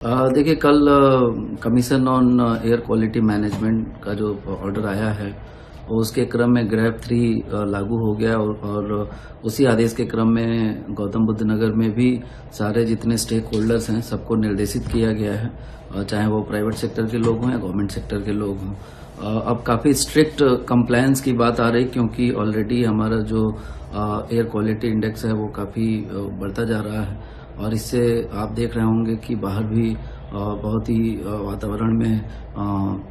देखिए कल commission on air quality management का जो ऑर्डर आया है उसके क्रम में ग्रैब 3 लागू हो गया और उसी आदेश के क्रम में गौतम बुद्ध नगर में भी सारे जितने स्टेक होल्डर्स हैं सबको निर्देशित किया गया है, चाहे वो प्राइवेट सेक्टर के लोग हों या गवर्नमेंट सेक्टर के लोग हों। अब काफ़ी स्ट्रिक्ट कंप्लायंस की बात आ रही क्योंकि ऑलरेडी हमारा जो एयर क्वालिटी इंडेक्स है वो काफ़ी बढ़ता जा रहा है और इससे आप देख रहे होंगे कि बाहर भी बहुत ही वातावरण में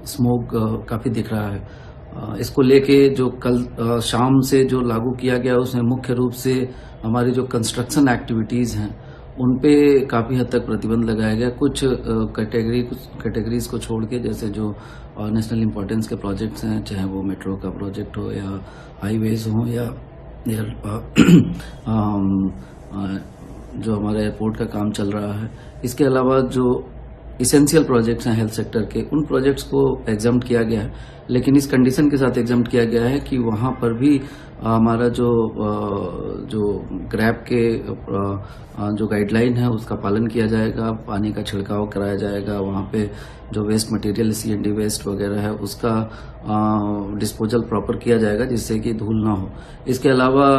स्मोक काफ़ी दिख रहा है। इसको लेके जो कल शाम से जो लागू किया गया उसमें मुख्य रूप से हमारी जो कंस्ट्रक्शन एक्टिविटीज़ हैं उन पे काफ़ी हद तक प्रतिबंध लगाया गया। कुछ कैटेगरीज को छोड़ के, जैसे जो नेशनल इम्पोर्टेंस के प्रोजेक्ट्स हैं, चाहे वो मेट्रो का प्रोजेक्ट हो या हाईवेज हो या जो हमारे एयरपोर्ट का काम चल रहा है, इसके अलावा जो इसेंशियल प्रोजेक्ट्स हैं हेल्थ सेक्टर के, उन प्रोजेक्ट्स को एग्जाम्प्ट किया गया है। लेकिन इस कंडीशन के साथ एग्जाम्प्ट किया गया है कि वहाँ पर भी हमारा जो ग्रैब के जो गाइडलाइन है उसका पालन किया जाएगा, पानी का छिड़काव कराया जाएगा, वहाँ पे जो वेस्ट मटेरियल सीएनडी वेस्ट वगैरह है उसका डिस्पोजल प्रॉपर किया जाएगा जिससे कि धूल ना हो। इसके अलावा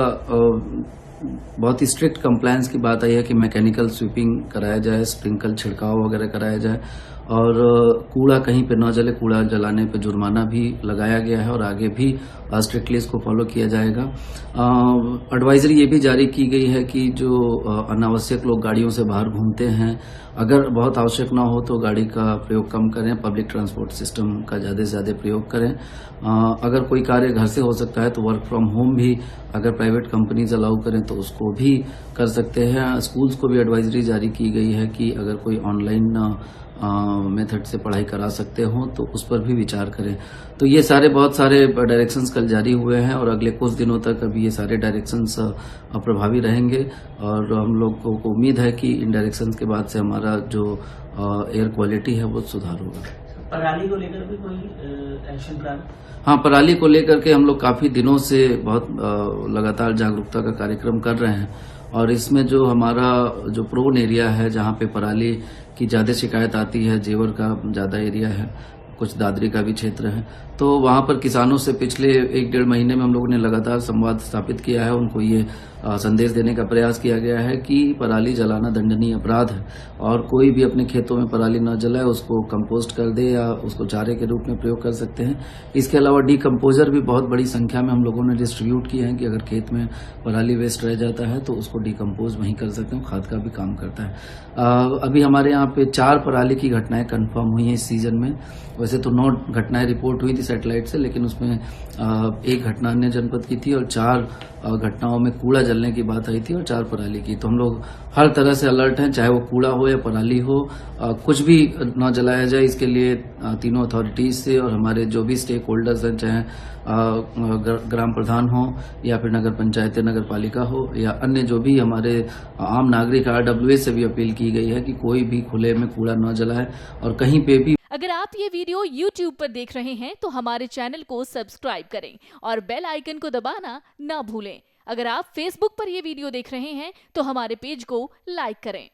बहुत ही स्ट्रिक्ट कंप्लायंस की बात आई है कि मैकेनिकल स्वीपिंग कराया जाए, स्प्रिंकल छिड़काव वगैरह कराया जाए और कूड़ा कहीं पे न जले, कूड़ा जलाने पे जुर्माना भी लगाया गया है और आगे भी स्ट्रिक्टली इसको फॉलो किया जाएगा। एडवाइजरी ये भी जारी की गई है कि जो अनावश्यक लोग गाड़ियों से बाहर घूमते हैं, अगर बहुत आवश्यक ना हो तो गाड़ी का प्रयोग कम करें, पब्लिक ट्रांसपोर्ट सिस्टम का ज़्यादा से ज़्यादा प्रयोग करें। अगर कोई कार्य घर से हो सकता है तो वर्क फ्रॉम होम भी अगर प्राइवेट कंपनीज अलाउ करें तो उसको भी कर सकते हैं। स्कूल्स को भी एडवाइजरी जारी की गई है कि अगर कोई ऑनलाइन मेथड से पढ़ाई करा सकते हो तो उस पर भी विचार करें। तो ये बहुत सारे डायरेक्शंस कल जारी हुए हैं और अगले कुछ दिनों तक अभी ये सारे डायरेक्शंस प्रभावी रहेंगे और हम लोग को उम्मीद है कि इन डायरेक्शंस के बाद से हमारा जो एयर क्वालिटी है वो सुधार होगा। पराली को लेकर भी कोई एक्शन प्लान? हाँ, पराली को लेकर के हम लोग काफी दिनों से बहुत लगातार जागरूकता का कार्यक्रम कर रहे हैं और इसमें जो हमारा जो प्रोन एरिया है जहाँ पे पराली की ज्यादा शिकायत आती है, जेवर का ज्यादा एरिया है, कुछ दादरी का भी क्षेत्र है, तो वहाँ पर किसानों से पिछले 1-1.5 महीने में हम लोगों ने लगातार संवाद स्थापित किया है। उनको ये संदेश देने का प्रयास किया गया है कि पराली जलाना दंडनीय अपराध है और कोई भी अपने खेतों में पराली न जलाए, उसको कंपोस्ट कर दे या उसको चारे के रूप में प्रयोग कर सकते हैं। इसके अलावा डीकम्पोजर भी बहुत बड़ी संख्या में हम लोगों ने डिस्ट्रीब्यूट किए हैं कि अगर खेत में पराली वेस्ट रह जाता है तो उसको डीकम्पोज वहीं कर सकते हैं, खाद का भी काम करता है। अभी हमारे यहाँ पे 4 पराली की घटनाएं कन्फर्म हुई हैं इस सीजन में। वैसे तो 9 घटनाएं रिपोर्ट हुई थी सैटेलाइट से, लेकिन उसमें 1 घटना अन्य जनपद की थी और 4 घटनाओं में कूड़ा जलने की बात आई थी और 4 पराली की। तो हम लोग हर तरह से अलर्ट हैं, चाहे वो कूड़ा हो या पराली हो, कुछ भी न जलाया जाए। इसके लिए तीनों अथॉरिटीज से और हमारे जो भी स्टेक होल्डर्स हैं, चाहे ग्राम प्रधान हो या फिर नगर पंचायत, नगर पालिका हो या अन्य जो भी हमारे आम नागरिक, RWA से भी अपील की गई है कि कोई भी खुले में कूड़ा न जलाए और कहीं पे भी। अगर आप ये वीडियो YouTube पर देख रहे हैं तो हमारे चैनल को सब्सक्राइब करें और बेल आइकन को दबाना ना भूलें। अगर आप Facebook पर ये वीडियो देख रहे हैं तो हमारे पेज को लाइक करें।